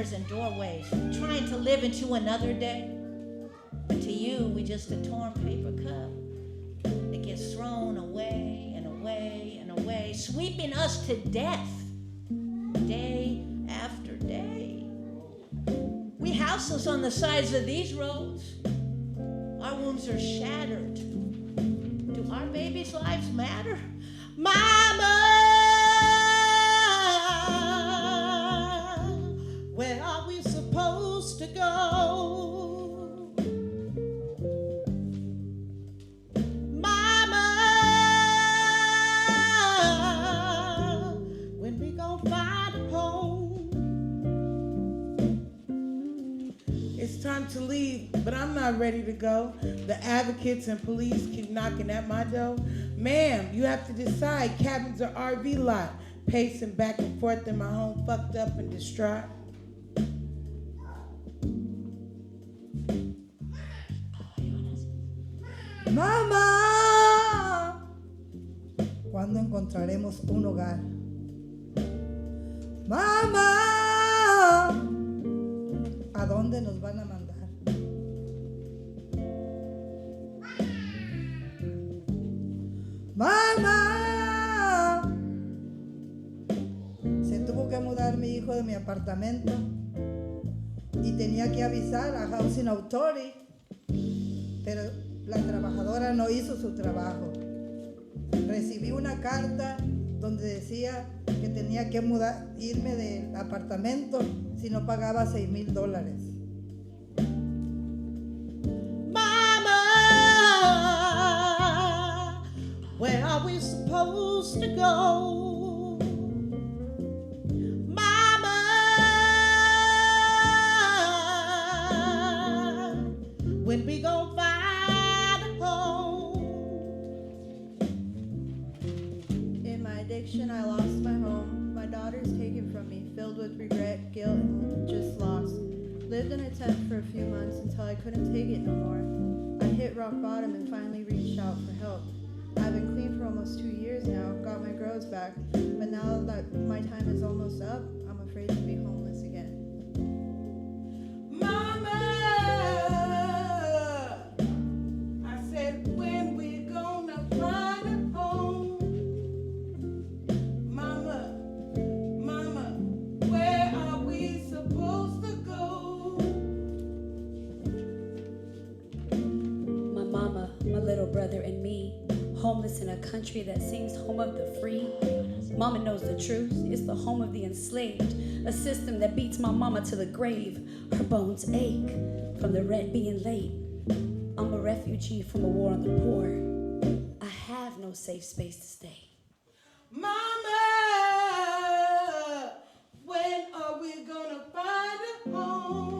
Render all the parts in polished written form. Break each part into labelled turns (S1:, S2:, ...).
S1: corners and doorways, trying to live into another day. But to you, we just a torn paper cup that gets thrown away and away and away, sweeping us to death day after day. We houseless on the sides of these roads. Our wombs are shattered. Do our babies' lives matter? Mama, where are we supposed to go? Mama, when we gonna find a home?
S2: It's time to leave, but I'm not ready to go. The advocates and police keep knocking at my door. Ma'am, you have to decide. Cabins or RV lot. Pacing back and forth in my home, fucked up and distraught.
S3: Mamá, ¿cuándo encontraremos un hogar? Mamá, ¿a dónde nos van a mandar? Mamá, se tuvo que mudar mi hijo de mi apartamento y tenía que avisar a Housing Authority, pero la trabajadora no hizo su trabajo. Recibí una carta donde decía que tenía que irme del apartamento si no pagaba $6,000.
S1: Where are we supposed to go? Mama, when we gon' find a home?
S4: In my addiction, I lost my home. My daughter's taken from me, filled with regret, guilt, and just lost. Lived in a tent for a few months until I couldn't take it no more. I hit rock bottom and finally reached out for help. I've been clean for almost 2 years now, got my grows back, but now that my time is almost up, I'm afraid to be homeless again.
S2: Mama, I said, when we gonna find a home? Mama, where are we supposed to go?
S5: My mama, my little brother, and me, homeless in a country that sings home of the free. Mama knows the truth. It's the home of the enslaved. A system that beats my mama to the grave. Her bones ache from the rent being late. I'm a refugee from a war on the poor. I have no safe space to stay.
S2: Mama, when are we gonna find a home?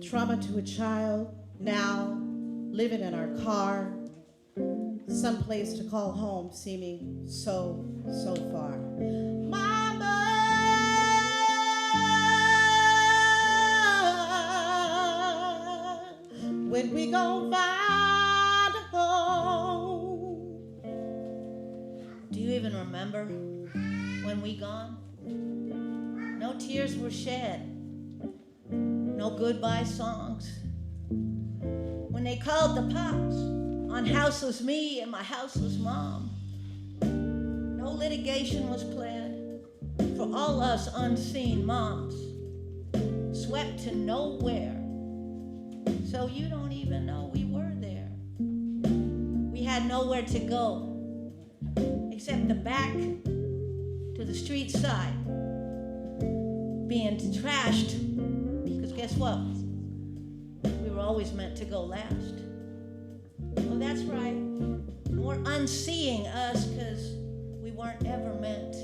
S1: Trauma to a child, now living in our car, someplace to call home seeming so far. Mama, when we gon' find a home? Do you even remember when we gone? No tears were shed. No goodbye songs. When they called the pops on houseless me and my houseless mom, no litigation was pled for all us unseen moms, swept to nowhere. So you don't even know we were there. We had nowhere to go except the back to the street side, being trashed. Guess what? We were always meant to go last. Well, that's right. We're unseeing us because we weren't ever meant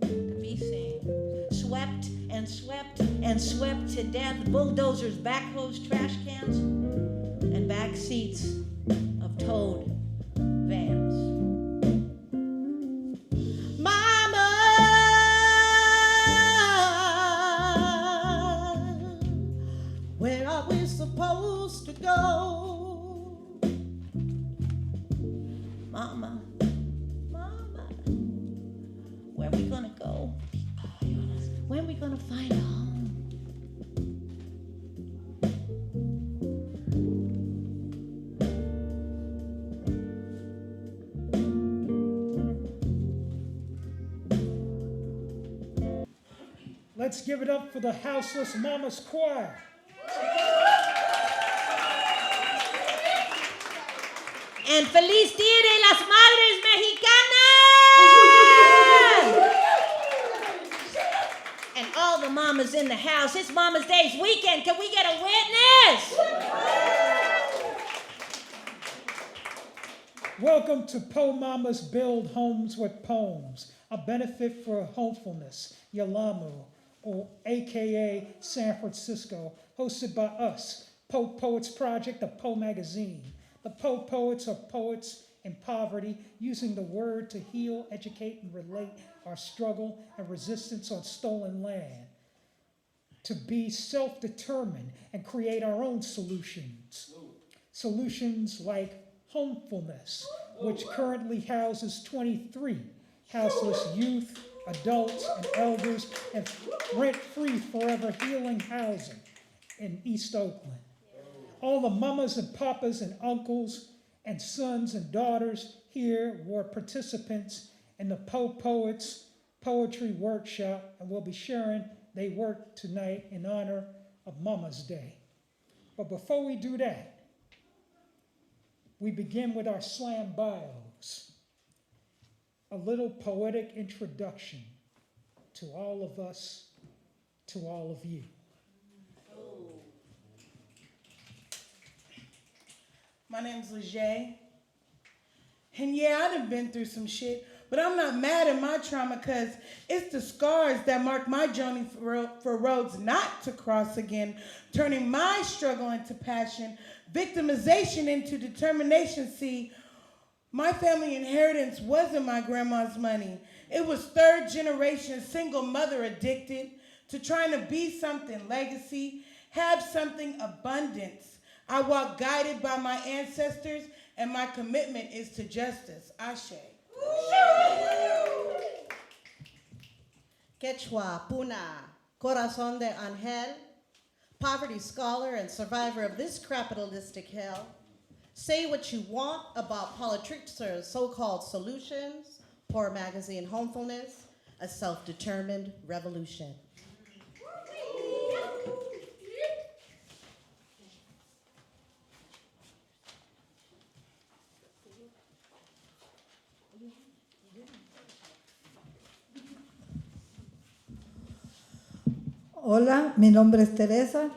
S1: to be seen. Swept and swept and swept to death. Bulldozers, backhoes, trash cans, and back seats of towed vans. Where are we supposed to go? Mama, when we gonna find a home?
S6: Let's give it up for the Houseless Mamas Choir.
S1: And Feliz Dia de las Madres Mexicanas! And all the mamas in the house, it's Mama's Day's weekend. Can we get a witness?
S6: Welcome to Po Mamas Build Homes with Poems, a benefit for hopefulness, Yalamu, or AKA San Francisco, hosted by us, Po Poets Project, the Po Magazine. The Po Poets are poets in poverty, using the word to heal, educate, and relate our struggle and resistance on stolen land, to be self-determined and create our own solutions. Solutions like Homefulness, which currently houses 23 houseless youth, adults, and elders, and rent-free forever healing housing in East Oakland. All the mamas and papas and uncles and sons and daughters here were participants in the Po Poets Poetry Workshop and will be sharing their work tonight in honor of Mama's Day. But before we do that, we begin with our slam bios. A little poetic introduction to all of us, to all of you.
S2: My name's Leger. And yeah, I've been through some shit, but I'm not mad at my trauma because it's the scars that mark my journey for roads not to cross again, turning my struggle into passion, victimization into determination. See, my family inheritance wasn't my grandma's money. It was third generation single mother addicted to trying to be something legacy, have something abundance. I walk guided by my ancestors, and my commitment is to justice. Ashe.
S7: Quechua, Puna, Corazon de Angel, poverty scholar and survivor of this capitalistic hell. Say what you want about politicsers' so-called solutions, Poor Magazine Homefulness, a self-determined revolution.
S3: Hola, mi nombre es Teresa,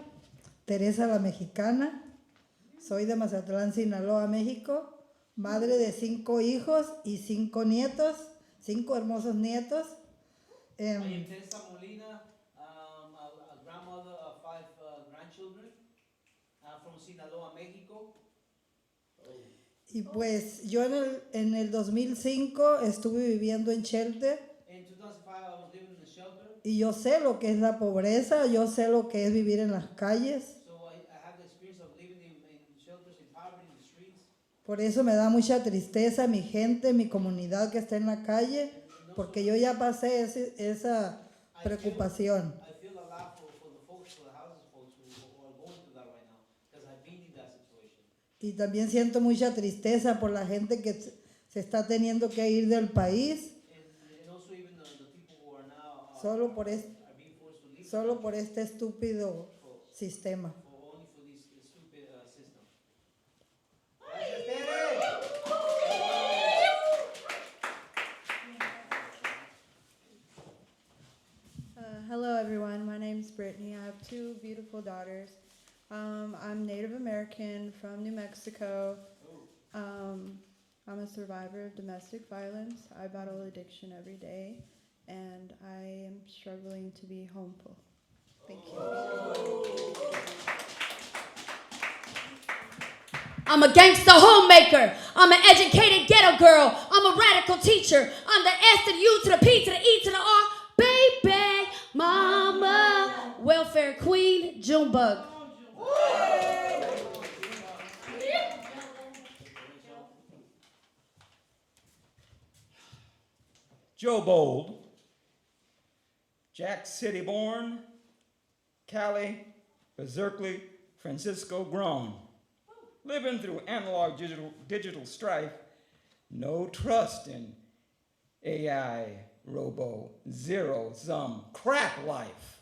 S3: Teresa la Mexicana. Soy de Mazatlán, Sinaloa, México. Madre de 5 hijos y 5 nietos, 5 hermosos nietos.
S8: I am Teresa Molina, a grandmother of 5 grandchildren from Sinaloa, México.
S3: Y pues yo en el 2005 estuve viviendo en shelter.
S8: In 2005, I was living in the shelter.
S3: Y yo sé lo que es la pobreza, yo sé lo que es vivir en las calles.
S8: So I have the experience of living in shelters, in poverty, in the streets.
S3: Por eso me da mucha tristeza mi gente, mi comunidad que está en la calle, porque yo ya pasé esa preocupación.
S8: I feel a lot for the folks, for the houses folks who are going through that right now, because I've been in that situation.
S3: Y también siento mucha tristeza por la gente que se está teniendo que ir del país
S8: And also even the people who are now
S3: solo por
S8: are being forced to leave
S3: solo por este estúpido sistema.
S8: only for this stupid system. Gracias, Tere.
S4: Hello, everyone. My name's Brittany. I have 2 beautiful daughters. I'm Native American from New Mexico. I'm a survivor of domestic violence. I battle addiction every day, and I am struggling to be homeful. Thank you.
S5: I'm a gangster homemaker. I'm an educated ghetto girl. I'm a radical teacher. I'm the S to the U to the P to the E to the R. Baby, mama, welfare queen, Junebug.
S9: Joe Bold. Jack City born, Cali, Berkeley, Francisco grown. Living through analog digital strife, no trust in AI, robo, zero-sum crap life.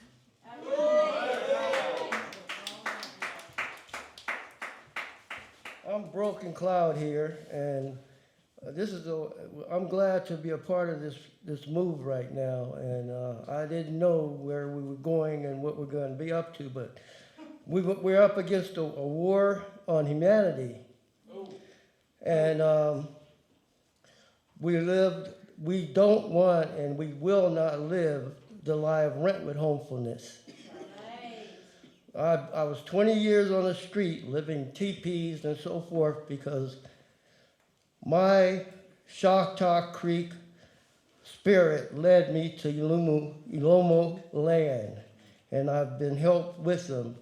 S10: I'm Broken Cloud here, and I'm glad to be a part of this move right now. And I didn't know where we were going and what we're going to be up to, but we're up against a war on humanity. And we don't want and we will not live the life of rent with homefulness. I was 20 years on the street living teepees and so forth because my Choctaw Creek spirit led me to Ilomo land, and I've been helped with them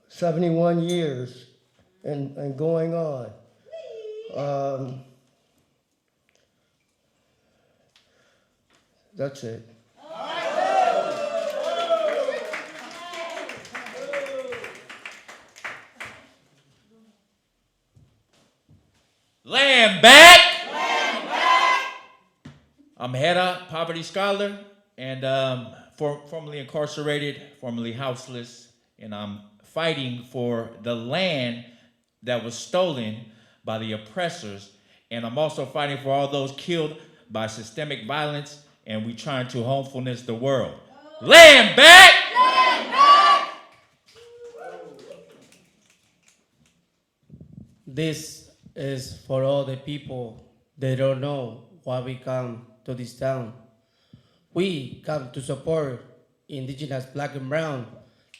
S10: 71 years and going on. That's it.
S11: Land back! Land back! I'm Hera, poverty scholar, and formerly incarcerated, formerly houseless, and I'm fighting for the land that was stolen by the oppressors, and I'm also fighting for all those killed by systemic violence, and we trying to homefulness the world. Land back! Land back!
S12: This is for all the people that don't know why we come to this town. We come to support indigenous black and brown,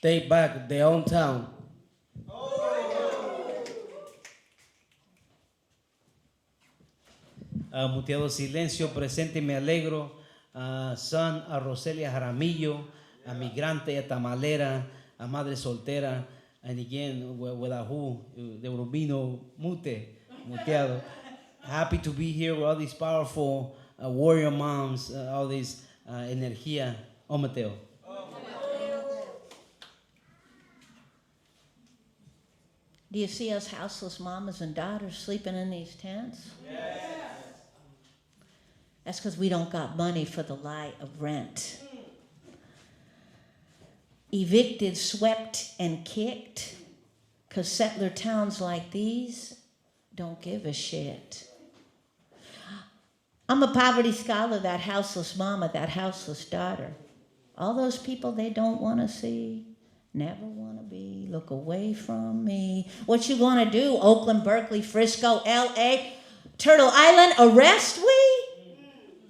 S12: take back their own town.
S13: Muteado silencio, presente me alegro. Son a Roselia Jaramillo, a migrante, a tamalera, a madre soltera, and again, Wedahu, the Rubino Mute. Muteado. Happy to be here with all these powerful warrior moms, all this energía. Mateo.
S1: Do you see us houseless mamas and daughters sleeping in these tents? Yes. That's because we don't got money for the lie of rent. Evicted, swept, and kicked, because settler towns like these don't give a shit. I'm a poverty scholar, that houseless mama, that houseless daughter. All those people they don't want to see, never want to be, look away from me. What you gonna do? Oakland, Berkeley, Frisco, L.A., Turtle Island, arrest we?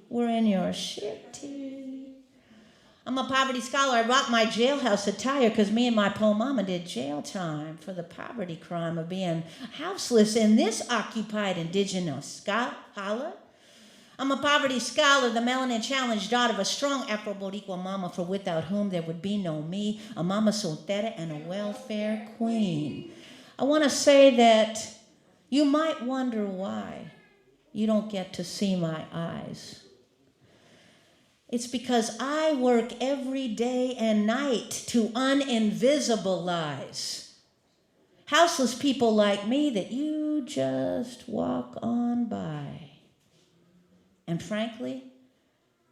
S1: We're in your shitty. I'm a poverty scholar. I rock my jailhouse attire because me and my po mama did jail time for the poverty crime of being houseless in this occupied indigenous holla. I'm a poverty scholar, the melanin challenged daughter of a strong Afro-Boricua mama for without whom there would be no me, a mama soltera and a welfare queen. I want to say that you might wonder why you don't get to see my eyes. It's because I work every day and night to uninvisibilize houseless people like me that you just walk on by. And frankly,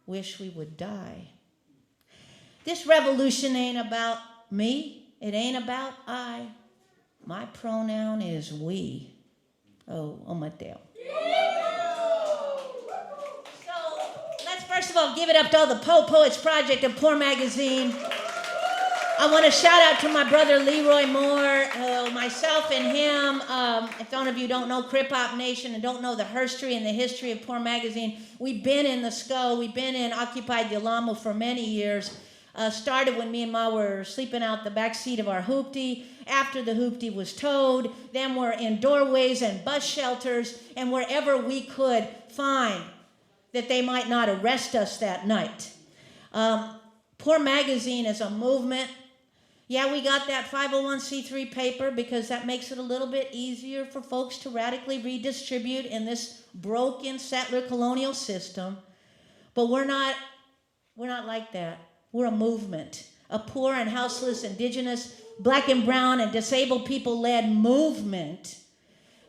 S1: wish we would die. This revolution ain't about me. It ain't about I. My pronoun is we. Oh, Mateo. First of all, give it up to all the Poets Project and Poor Magazine. I want to shout out to my brother Leroy Moore, myself and him. If some of you don't know Crip Hop Nation and don't know the herstory and the history of Poor Magazine, we've been in the SCO, we've been in Occupied Yalamu for many years. Started when me and Ma were sleeping out the back seat of our hoopty. After the hoopty was towed, then we're in doorways and bus shelters and wherever we could find that they might not arrest us that night. Poor Magazine is a movement. Yeah, we got that 501c3 paper because that makes it a little bit easier for folks to radically redistribute in this broken settler colonial system. But we're not We're not like that. We're a movement, a poor and houseless, indigenous, black and brown, and disabled people-led movement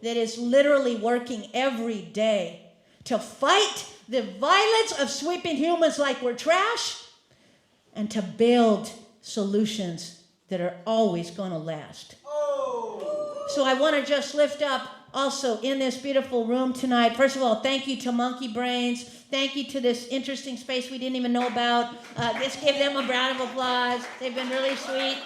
S1: that is literally working every day to fight the violence of sweeping humans like we're trash and to build solutions that are always going to last. So I want to just lift up also in this beautiful room tonight. First of all, thank you to Monkey Brains. Thank you to this interesting space we didn't even know about. Just give them a round of applause. They've been really sweet.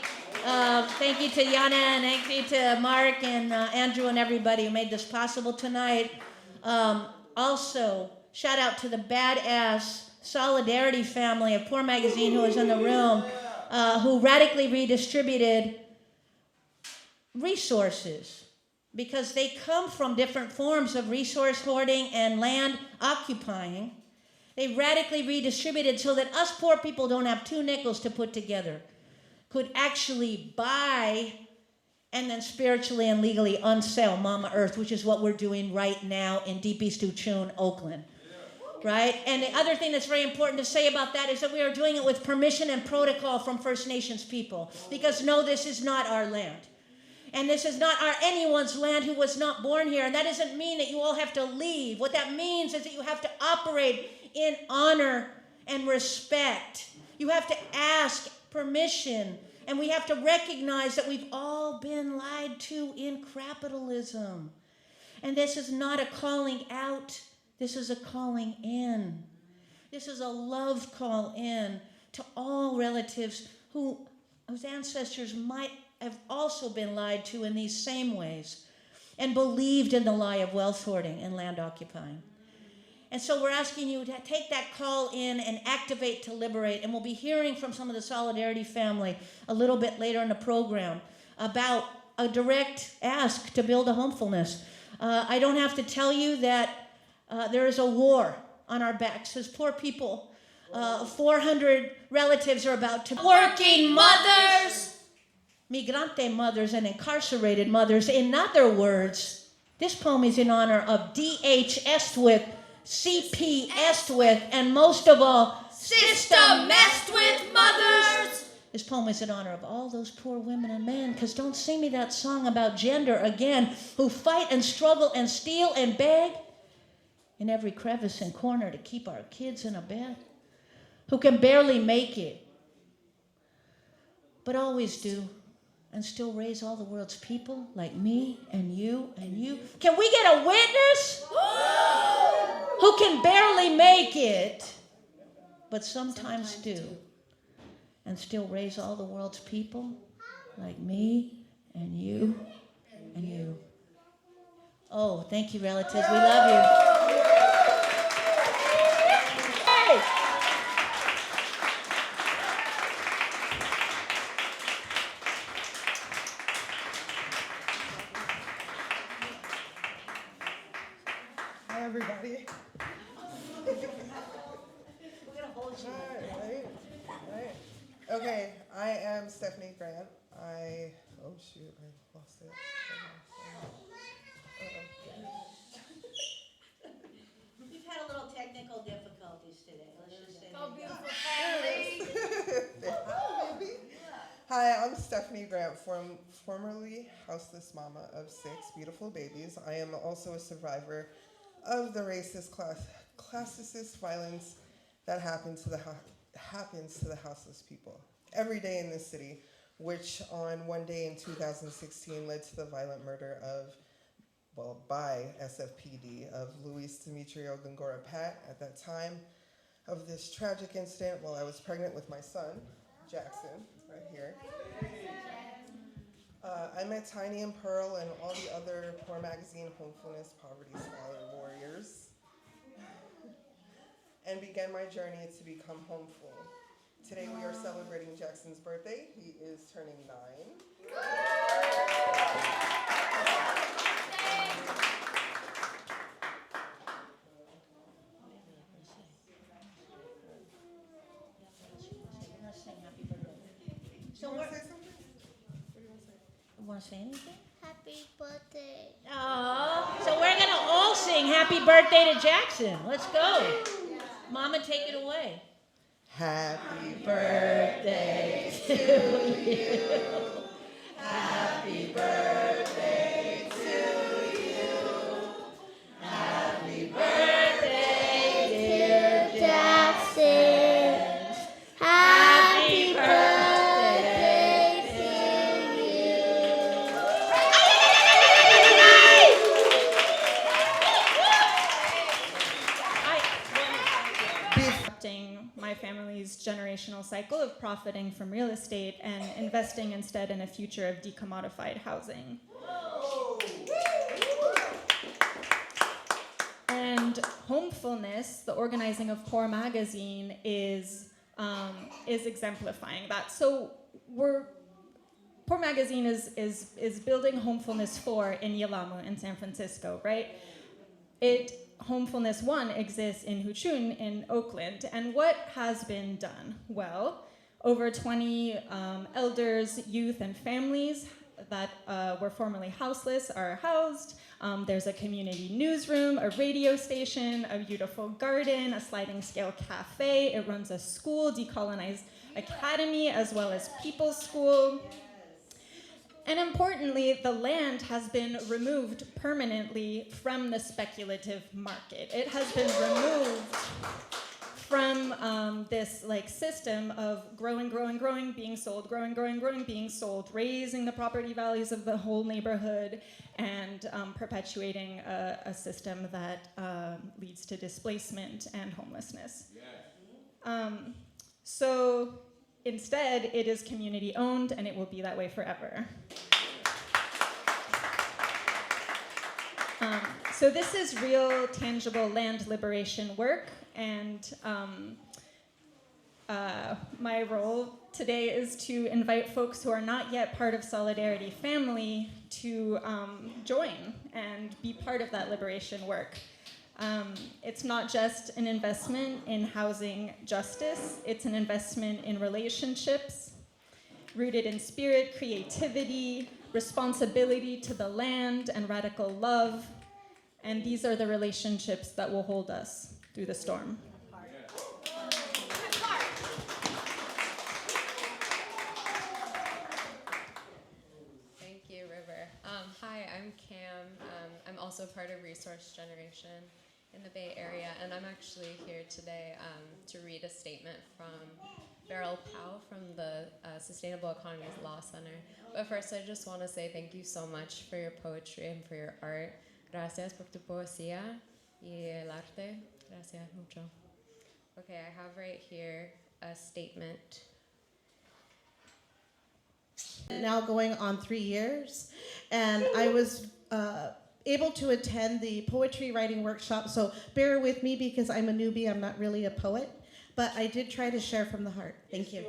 S1: Thank you to Yana, and thank you to Mark and Andrew and everybody who made this possible tonight. Also, shout out to the badass Solidarity family of Poor Magazine who was in the room, who radically redistributed resources because they come from different forms of resource hoarding and land occupying. They radically redistributed so that us poor people don't have 2 nickels to put together, could actually buy and then spiritually and legally unsell Mama Earth, which is what we're doing right now in Deep East Uchun, Oakland. Right? And the other thing that's very important to say about that is that we are doing it with permission and protocol from First Nations people. Because no, this is not our land. And this is not anyone's land who was not born here. And that doesn't mean that you all have to leave. What that means is that you have to operate in honor and respect. You have to ask permission. And we have to recognize that we've all been lied to in capitalism. And this is not a calling out. This is a calling in. This is a love call in to all relatives whose ancestors might have also been lied to in these same ways and believed in the lie of wealth hoarding and land occupying. And so we're asking you to take that call in and activate to liberate. And we'll be hearing from some of the Solidarity family a little bit later in the program about a direct ask to build a homefulness. I don't have to tell you that there is a war on our backs as poor people. 400 relatives are about to... Working mothers! Migrante mothers and incarcerated mothers. In other words, this poem is in honor of D.H. Estwith, C.P. Estwith, and most of all, Sister Estwith mothers! This poem is in honor of all those poor women and men, because don't sing me that song about gender again, who fight and struggle and steal and beg in every crevice and corner to keep our kids in a bed, who can barely make it, but always do, and still raise all the world's people like me and you and you. Can we get a witness? Who can barely make it, but sometimes do, and still raise all the world's people like me and you and you. Oh, thank you, relatives. We love you. Hey!
S14: Hi, everybody.
S1: We're gonna hold you.
S14: Right. Okay, I am Stephanie Grant. Oh shoot, I lost it.
S1: We've had a little technical difficulties today. Let's just say
S5: Oh, beautiful
S14: family. Hi, I'm Stephanie Grant, formerly houseless mama of 6 beautiful babies. I am also a survivor of the racist, classicist violence that happens to the houseless people every day in this city, which on one day in 2016 led to the violent murder by SFPD of Luis Demetrio Gongora Pat at that time of this tragic incident while I was pregnant with my son, Jackson, right here. I met Tiny and Pearl and all the other Poor Magazine Homefulness Poverty Scholar warriors and began my journey to become homeful. Today we are celebrating Jackson's birthday. He is turning 9.
S1: So
S14: you
S1: we're...
S14: want to say something? What do you want to say?
S1: Want to say anything?
S15: Happy birthday.
S1: Oh, so we're going to all sing happy birthday to Jackson. Let's go. Mama, take it away.
S7: Happy birthday to you. Happy birthday to you. Happy birthday, dear
S15: Jackson. Happy birthday to
S16: Disrupting my family's generational cycle of profiting from real estate and investing instead in a future of decommodified housing. And Homefulness, the organizing of Poor Magazine, is exemplifying that. So Poor Magazine is building Homefulness 4 in Yelamu in San Francisco, right? Homefulness 1 exists in Huchun in Oakland. And what has been done? Well, over 20 elders, youth, and families that were formerly houseless are housed. There's a community newsroom, a radio station, a beautiful garden, a sliding scale cafe. It runs a school, Decolonized Academy, as well as People's School. And importantly, the land has been removed permanently from the speculative market. It has been removed from this system of growing, being sold, growing, being sold, raising the property values of the whole neighborhood, and perpetuating a system that leads to displacement and homelessness. So instead, it is community owned, and it will be that way forever. So this is real, tangible land liberation work, and my role today is to invite folks who are not yet part of Solidarity Family to join and be part of that liberation work. It's not just an investment in housing justice, it's an investment in relationships rooted in spirit, creativity, responsibility to the land, and radical love. And these are the relationships that will hold us through the storm.
S17: Thank you, River. Hi, I'm Cam. I'm also part of Resource Generation in the Bay Area, and I'm actually here today to read a statement from Beryl Powell from the Sustainable Economies Law Center. But first, I just want to say thank you so much for your poetry and for your art. Gracias por tu poesía y el arte. Gracias mucho. Okay, I have right here a statement.
S7: Now going on 3 years, and I was able to attend the poetry writing workshop, so bear with me because I'm a newbie, I'm not really a poet, but I did try to share from the heart. Thank you.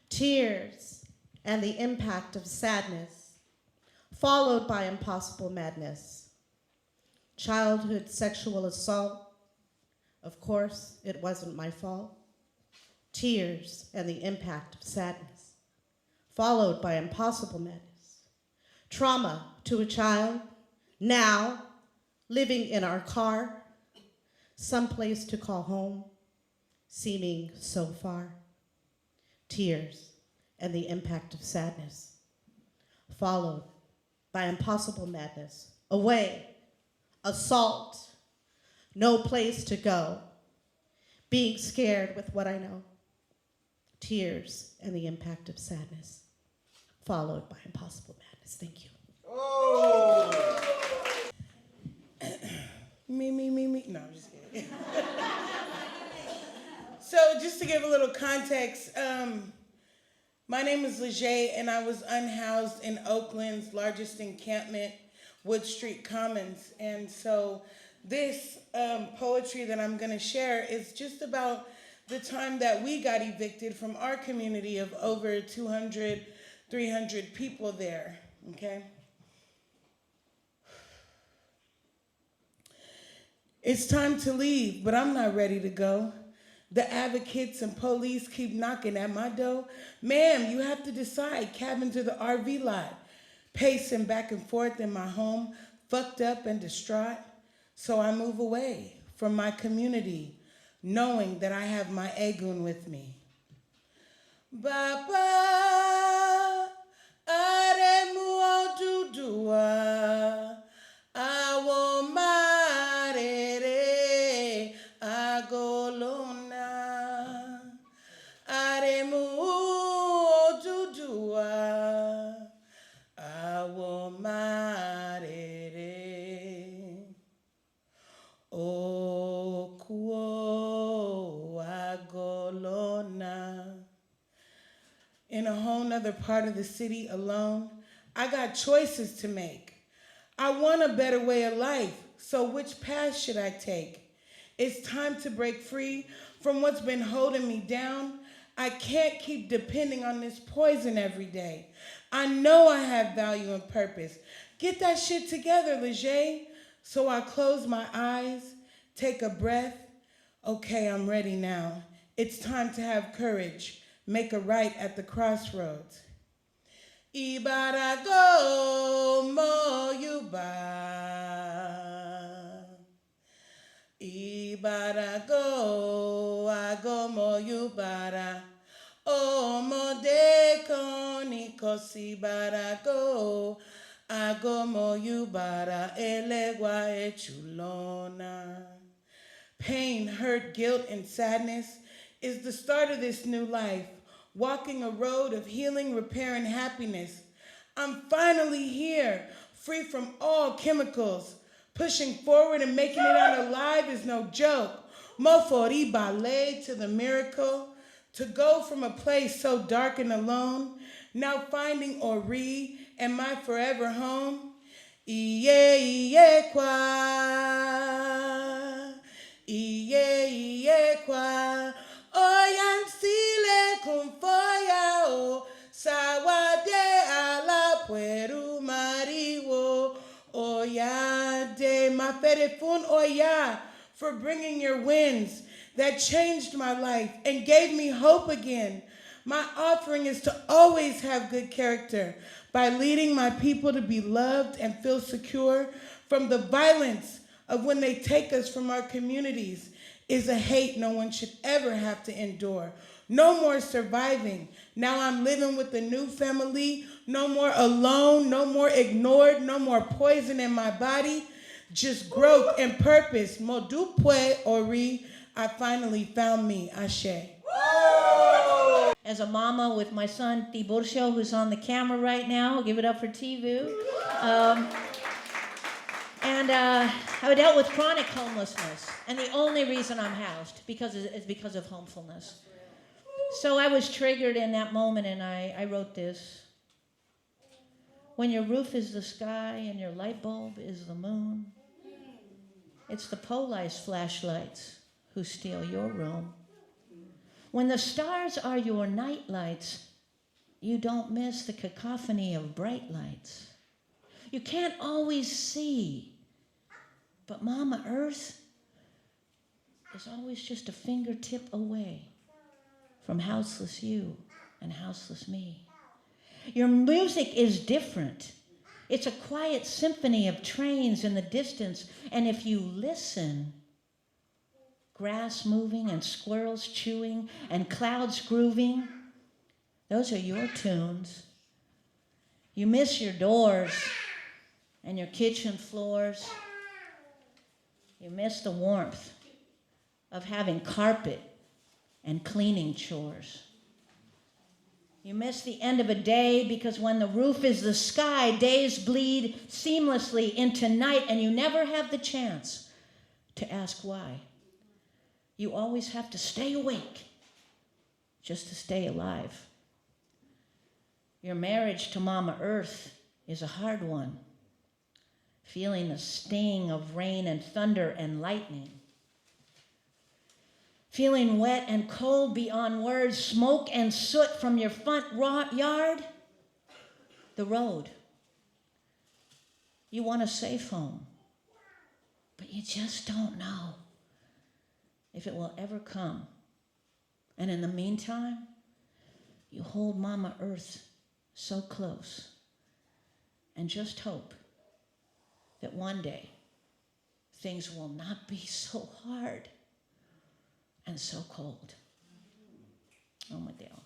S7: Tears and the impact of sadness, followed by impossible madness. Childhood sexual assault, of course, it wasn't my fault. Tears and the impact of sadness, followed by impossible madness. Trauma to a child, now living in our car, someplace to call home, seeming so far. Tears and the impact of sadness, followed by impossible madness. Away, assault, no place to go, being scared with what I know. Tears and the impact of sadness, followed by impossible madness. Thank you.
S2: Oh! me. No, I'm just kidding. So just to give a little context, my name is Leger, and I was unhoused in Oakland's largest encampment, Wood Street Commons. And so this poetry that I'm gonna share is just about the time that we got evicted from our community of over 200, 300 people there, okay? It's time to leave, but I'm not ready to go. The advocates and police keep knocking at my door. Ma'am, you have to decide, cabin to the RV lot. Pacing back and forth in my home, fucked up and distraught. So I move away from my community, knowing that I have my Egun with me. Baba, aremu odudua, awo marere agolona. Aremu odudua, awo marere okuo agolona. In a whole nother part of the city alone, I got choices to make. I want a better way of life, so which path should I take? It's time to break free from what's been holding me down. I can't keep depending on this poison every day. I know I have value and purpose. Get that shit together, Leger. So I close my eyes, take a breath. Okay, I'm ready now. It's time to have courage. Make a right at the crossroads. Ibarago moyuba. Ibarago ago moyubara. O modeko nikosi barago. Ago moyubara elegua echulona. Pain, hurt, guilt, and sadness is the start of this new life, walking a road of healing, repair, and happiness. I'm finally here, free from all chemicals. Pushing forward and making it out alive is no joke. Mofori ballet to the miracle, to go from a place so dark and alone, now finding Ori and my forever home. Iye iye kwa, iye iye kwa. Oyansile kumfoya o sawade ala pueru mariwo oyade maferefun oya for bringing your winds that changed my life and gave me hope again. My offering is to always have good character by leading my people to be loved and feel secure from the violence of when they take us from our communities. Is a hate no one should ever have to endure. No more surviving. Now I'm living with a new family. No more alone, no more ignored, no more poison in my body. Just growth and purpose. Modupwe Ori, I finally found me. Ashe.
S1: As a mama with my son Tiburcio, who's on the camera right now, give it up for Tivu. I dealt with chronic homelessness, and the only reason I'm housed is because of homefulness. So I was triggered in that moment, and I wrote this. When your roof is the sky and your light bulb is the moon, it's the police flashlights who steal your room. When the stars are your night lights, you don't miss the cacophony of bright lights. You can't always see, but Mama Earth is always just a fingertip away from houseless you and houseless me. Your music is different. It's a quiet symphony of trains in the distance, and if you listen, grass moving and squirrels chewing and clouds grooving, those are your tunes. You miss your doors and your kitchen floors. You miss the warmth of having carpet and cleaning chores. You miss the end of a day because when the roof is the sky, days bleed seamlessly into night and you never have the chance to ask why. You always have to stay awake just to stay alive. Your marriage to Mama Earth is a hard one. Feeling the sting of rain and thunder and lightning. Feeling wet and cold beyond words, smoke and soot from your front yard. The road. You want a safe home, but you just don't know if it will ever come. And in the meantime, you hold Mama Earth so close and just hope that one day things will not be so hard. and so cold. Oh, Mateo.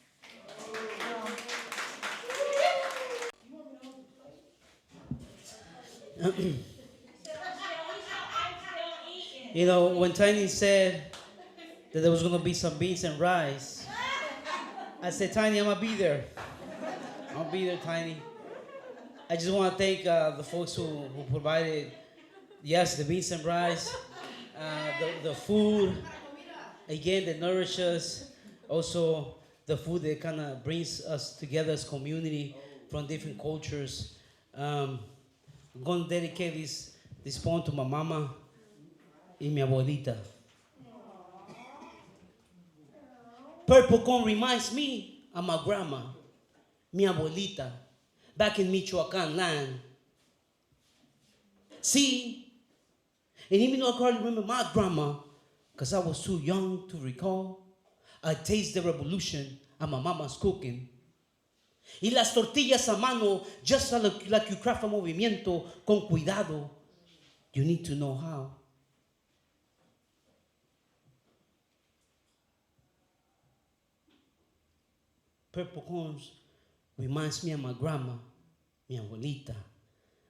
S13: You know, when Tiny said that there was gonna be some beans and rice, I said, Tiny, I'm gonna be there. I'll be there, Tiny. I just want to thank the folks who provided, yes, the beans and rice, the food, again, that nourish us. Also, the food that kind of brings us together as community from different cultures. I'm going to dedicate this poem to my mama y mi abuelita. Purple cone reminds me of my grandma, mi abuelita, back in Michoacan land. See, and even though I can't remember my grandma, because I was too young to recall, I taste the revolution of my mama's cooking. Y las tortillas a mano, just like you craft a movimiento con cuidado. You need to know how. Purple cones reminds me of my grandma, mi abuelita,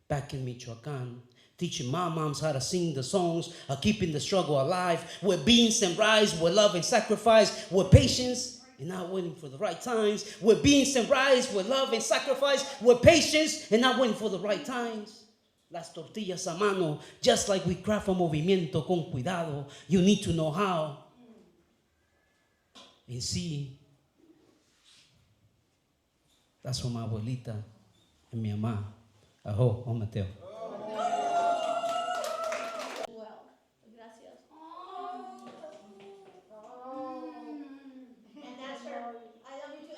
S13: back in Michoacan, teaching my moms how to sing the songs of keeping the struggle alive, with beans and rice, with love and sacrifice, with patience and not waiting for the right times, with beans and rice, with love and sacrifice, with patience and not waiting for the right times. Las tortillas a mano, just like we craft a movimiento con cuidado. You need to know how. And see, that's for my abuelita and mi mamá. Ajo, Juan Mateo.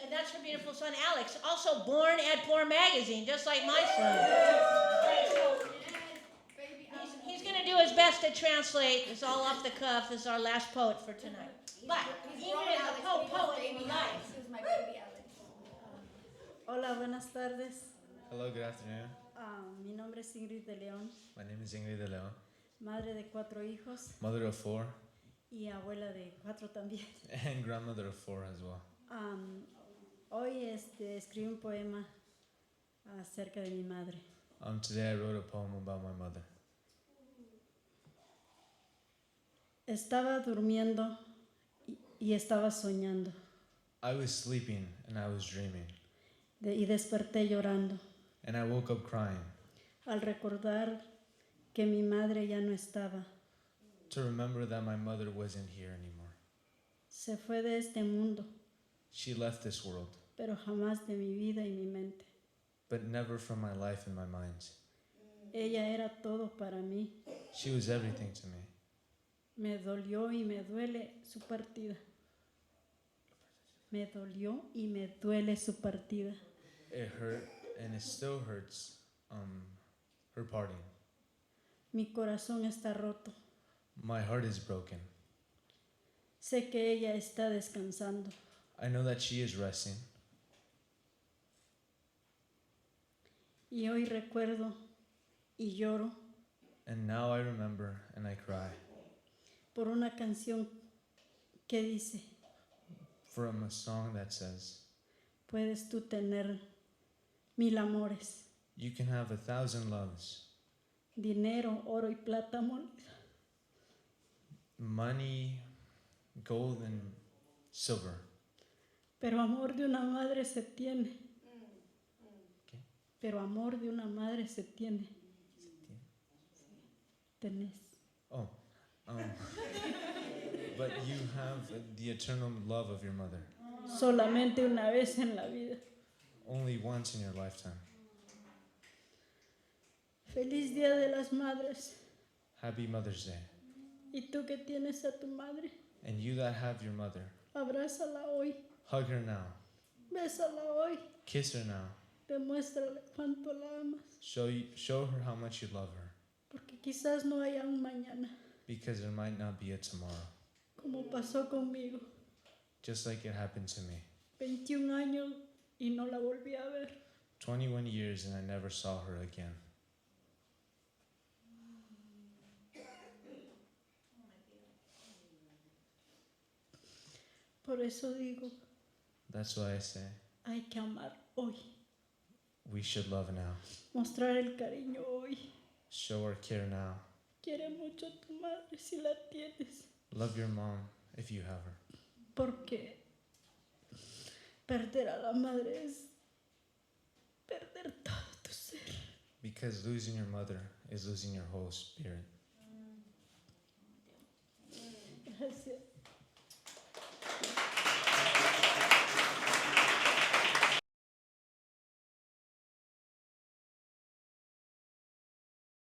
S1: And that's her beautiful son, Alex, also born at Poor Magazine, just like my son. He's going to do his best to translate. It's all off the cuff. This is our last poet for tonight. But even as a poet in life.
S18: Hola, buenas tardes.
S19: Hello, good afternoon.
S18: Mi nombre es Ingrid de León,
S19: My name is Ingrid de Leon,
S18: madre de 4 hijos
S19: mother of 4
S18: y abuela de 4 también.
S19: and grandmother of 4 as well.
S18: Hoy escribí un poema acerca de mi madre.
S19: Today I wrote a poem about my mother.
S18: Estaba durmiendo y estaba soñando
S19: I was sleeping and I was dreaming,
S18: y desperté llorando
S19: and I woke up crying
S18: al recordar que mi madre ya no estaba.
S19: to remember that my mother wasn't here anymore.
S18: Se fue de este mundo,
S19: She left this world,
S18: pero jamás de mi vida y mi mente.
S19: but never from my life and my mind.
S18: Ella era todo para mí.
S19: She was everything to me.
S18: Me dolió y me duele su partida. Me dolió y me duele su partida.
S19: It hurt and it still hurts her parting.
S18: Mi corazón está roto.
S19: My heart is broken.
S18: Sé que ella está descansando.
S19: I know that she is resting,
S18: Y hoy recuerdo y lloro
S19: and now I remember and I cry
S18: por una canción que dice,
S19: from a song that says,
S18: puedes tú tener 1000 amores,
S19: you can have 1,000 loves,
S18: dinero, oro y plata molida,
S19: money, gold, and silver.
S18: pero amor de una madre se tiene. Pero amor de una madre se tiene. Tenés.
S19: Oh, but you have the eternal love of your mother,
S18: Solamente una vez en la vida.
S19: only once in your lifetime.
S18: Feliz Día de las Madres.
S19: Happy Mother's Day.
S18: Y tú que tienes a tu madre,
S19: And you that have your mother,
S18: abrázala hoy,
S19: hug her now,
S18: bésala hoy,
S19: kiss her now,
S18: demuéstrale cuánto la amas,
S19: show her how much you love her,
S18: porque quizás no haya un mañana,
S19: because there might not be a tomorrow,
S18: como pasó conmigo.
S19: just like it happened to me.
S18: 21 años y no la volví a ver.
S19: 21 years and I never saw her again.
S18: Por eso digo,
S19: That's why I say
S18: hay que amar hoy,
S19: we should love now.
S18: mostrar el cariño hoy.
S19: Show our care now.
S18: Quiere mucho a tu madre si la tienes,
S19: Love your mom if you have her.
S18: porque perder a la madre es perder todo tu ser.
S19: Because losing your mother is losing your whole spirit.
S18: Gracias.